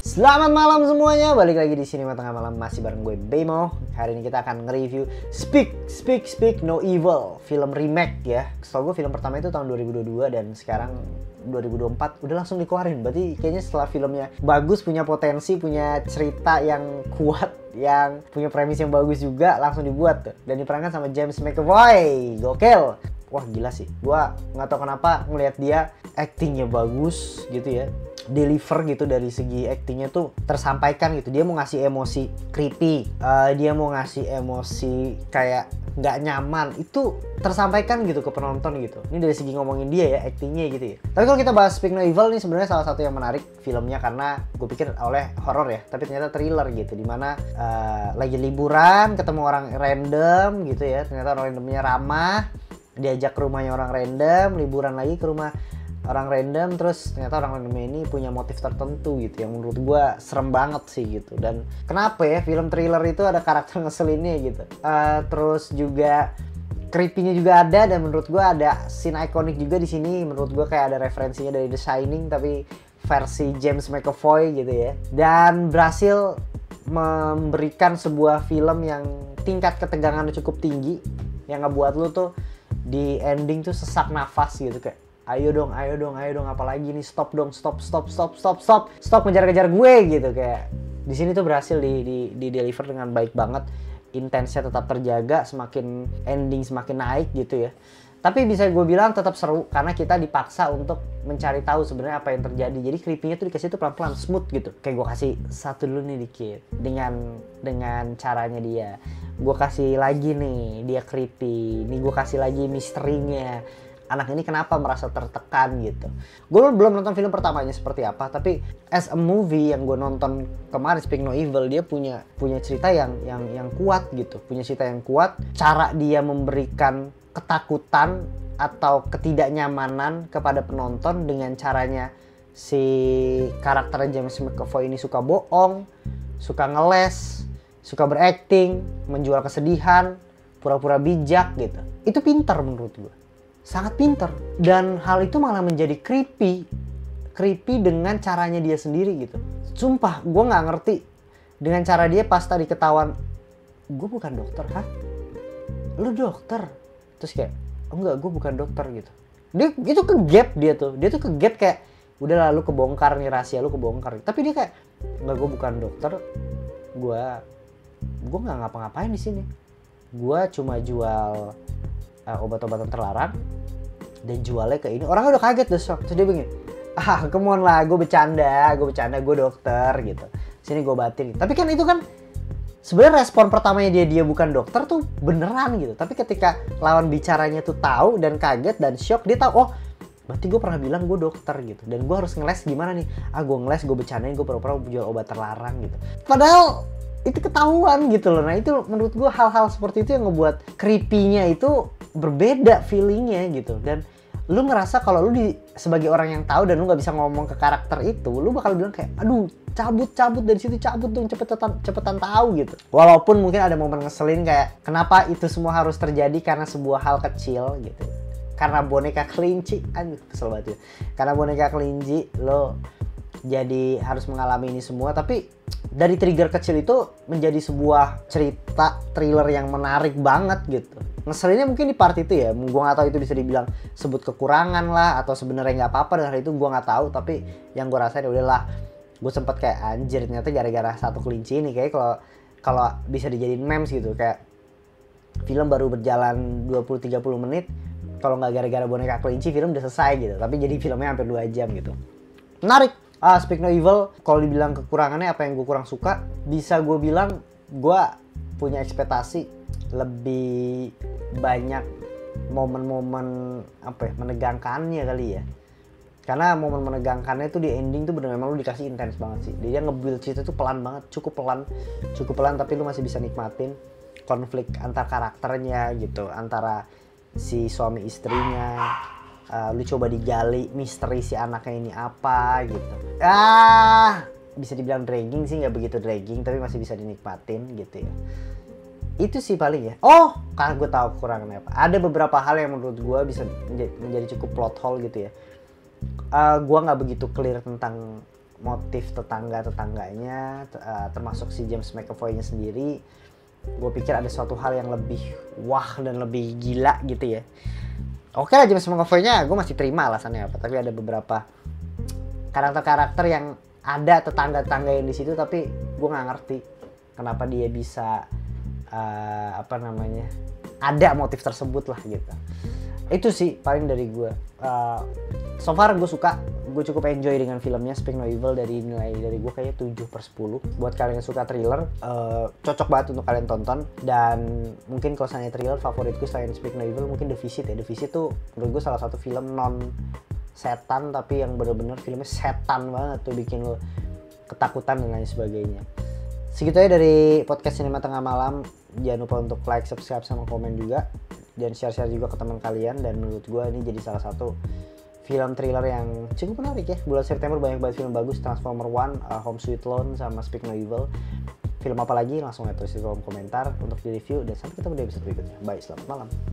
Selamat malam semuanya, balik lagi di Cinema Tengah Malam masih bareng gue Bemo. Hari ini kita akan nge-review Speak No Evil, film remake ya. Setahu gue film pertama itu tahun 2022 dan sekarang 2024 udah langsung dikeluarin. Berarti kayaknya setelah filmnya bagus, punya potensi, punya cerita yang kuat, yang punya premis yang bagus juga, langsung dibuat tuh. Dan diperankan sama James McAvoy, gokil. Wah gila sih, gue nggak tahu kenapa ngelihat dia actingnya bagus gitu ya, deliver gitu dari segi actingnya tuh tersampaikan gitu. Dia mau ngasih emosi creepy, dia mau ngasih emosi kayak nggak nyaman, itu tersampaikan gitu ke penonton gitu. Ini dari segi ngomongin dia ya, actingnya gitu ya. Tapi kalau kita bahas Speak No Evil nih, sebenarnya salah satu yang menarik filmnya karena gue pikir oleh horor ya, tapi ternyata thriller gitu, dimana lagi liburan ketemu orang random gitu ya, ternyata orang randomnya ramah, diajak ke rumahnya orang random, liburan lagi ke rumah orang random, terus ternyata orang random ini punya motif tertentu gitu yang menurut gue serem banget sih gitu. Dan kenapa ya film thriller itu ada karakter ngeselinnya gitu, terus juga creepy-nya juga ada, dan menurut gue ada scene ikonik juga di sini. Menurut gue kayak ada referensinya dari The Shining tapi versi James McAvoy gitu ya, dan berhasil memberikan sebuah film yang tingkat ketegangannya cukup tinggi, yang ngebuat lu tuh di ending tuh sesak nafas gitu, kayak ayo dong, apalagi nih, stop dong, stop ngejar-ngejar gue gitu. Kayak di sini tuh berhasil di deliver dengan baik banget, intensnya tetap terjaga, semakin ending semakin naik gitu ya. Tapi bisa gue bilang tetap seru karena kita dipaksa untuk mencari tahu sebenarnya apa yang terjadi. Jadi creepy-nya tuh dikasih tuh pelan-pelan, smooth gitu. Kayak gue kasih satu dulu nih dikit dengan caranya dia. Gue kasih lagi nih, dia creepy. Nih gue kasih lagi misterinya. Anak ini kenapa merasa tertekan gitu. Gue belum nonton film pertamanya seperti apa, tapi as a movie yang gue nonton kemarin, Speak No Evil, dia punya cerita yang kuat gitu. Punya cerita yang kuat, cara dia memberikan ketakutan atau ketidaknyamanan kepada penonton dengan caranya si karakter James McAvoy ini suka bohong, suka ngeles, suka berakting, menjual kesedihan, pura-pura bijak gitu. Itu pintar menurut gue, sangat pintar. Dan hal itu malah menjadi creepy dengan caranya dia sendiri gitu. Sumpah gue nggak ngerti dengan cara dia pas tadi ketahuan, gue bukan dokter, hah? Lu dokter? Terus kayak, oh enggak, gue bukan dokter gitu. Dia itu kegap, dia tuh kegap kayak, udah lalu kebongkar nih, rahasia lu kebongkar. Tapi dia kayak, enggak, gue bukan dokter, gue nggak ngapa-ngapain di sini. Gue cuma jual obat-obatan terlarang dan jualnya ke ini. Orang udah kaget deh, shock. Terus dia begini, come on lah, gue bercanda, gue dokter gitu. Sini gue batin. Tapi kan itu kan sebenarnya respon pertamanya dia bukan dokter tuh beneran gitu. Tapi ketika lawan bicaranya tuh tahu dan kaget dan shock, dia tahu, oh berarti gue pernah bilang gue dokter gitu. Dan gue harus ngeles gimana nih? Gue ngeles, gue bercandain, gue pura-pura jual obat terlarang gitu. Padahal itu ketahuan gitu loh. Nah itu menurut gue hal-hal seperti itu yang ngebuat creepy-nya itu berbeda feelingnya gitu. Dan lu ngerasa kalau lu sebagai orang yang tahu dan lu nggak bisa ngomong ke karakter itu, lu bakal bilang kayak, aduh cabut dari situ, cabut dong, cepetan tahu gitu. Walaupun mungkin ada momen ngeselin kayak, kenapa itu semua harus terjadi karena sebuah hal kecil gitu. Karena boneka kelinci, aduh kesel banget ya. Karena boneka kelinci lo jadi harus mengalami ini semua. Tapi dari trigger kecil itu menjadi sebuah cerita thriller yang menarik banget gitu. Ngeselinnya mungkin di part itu ya, gue nggak tahu itu bisa dibilang sebut kekurangan lah atau sebenarnya nggak apa-apa dengan itu, gue nggak tahu. Tapi yang gue rasain ya udahlah, gue sempet kayak anjir, ternyata gara-gara satu kelinci ini kayak kalau bisa dijadiin memes gitu, kayak film baru berjalan 20-30 menit, kalau nggak gara-gara boneka kelinci film udah selesai gitu, tapi jadi filmnya hampir 2 jam gitu. Menarik. Speak No Evil, kalau dibilang kekurangannya apa yang gue kurang suka, bisa gue bilang gue punya ekspektasi lebih banyak momen-momen apa ya, menegangkannya kali ya. Karena momen menegangkannya itu di ending tuh bener memang lu dikasih intens banget sih. Dia nge-build cerita tuh pelan banget, cukup pelan tapi lu masih bisa nikmatin konflik antar karakternya gitu, antara si suami istrinya. Lu coba digali misteri si anaknya ini apa gitu. Bisa dibilang dragging sih, nggak begitu dragging tapi masih bisa dinikmatin gitu ya. Itu sih paling ya. Oh, karena gue tahu kekurangannya apa. Ada beberapa hal yang menurut gue bisa menjadi cukup plot hole gitu ya. Gua nggak begitu clear tentang motif tetangganya, termasuk si James McAvoy-nya sendiri. Gue pikir ada suatu hal yang lebih wah dan lebih gila gitu ya. Oke lah, James McAvoy-nya gue masih terima alasannya apa, tapi ada beberapa karakter-karakter yang ada tetangga-tetangga yang di situ, tapi gue nggak ngerti kenapa dia bisa ada motif tersebut lah gitu. Itu sih paling dari gue. So far gue suka, gue cukup enjoy dengan filmnya Speak No Evil. Dari nilai dari gue kayaknya 7/10. Buat kalian yang suka thriller, cocok banget untuk kalian tonton. Dan mungkin kalau misalnya thriller favoritku selain Speak No Evil mungkin The Visit ya. The Visit tuh menurut gue salah satu film non setan tapi yang bener-bener filmnya setan banget tuh, bikin lo ketakutan dan lain sebagainya. Segitu aja dari podcast Sinema Tengah Malam. Jangan lupa untuk like, subscribe, sama komen juga, dan share-share juga ke teman kalian. Dan menurut gue ini jadi salah satu film thriller yang cukup menarik ya. Bulan September banyak banget film bagus. Transformer One, Home Sweet Loan, sama Speak No Evil. Film apa lagi langsung tulis di kolom komentar untuk di review. Dan sampai ketemu di episode berikutnya. Bye, selamat malam.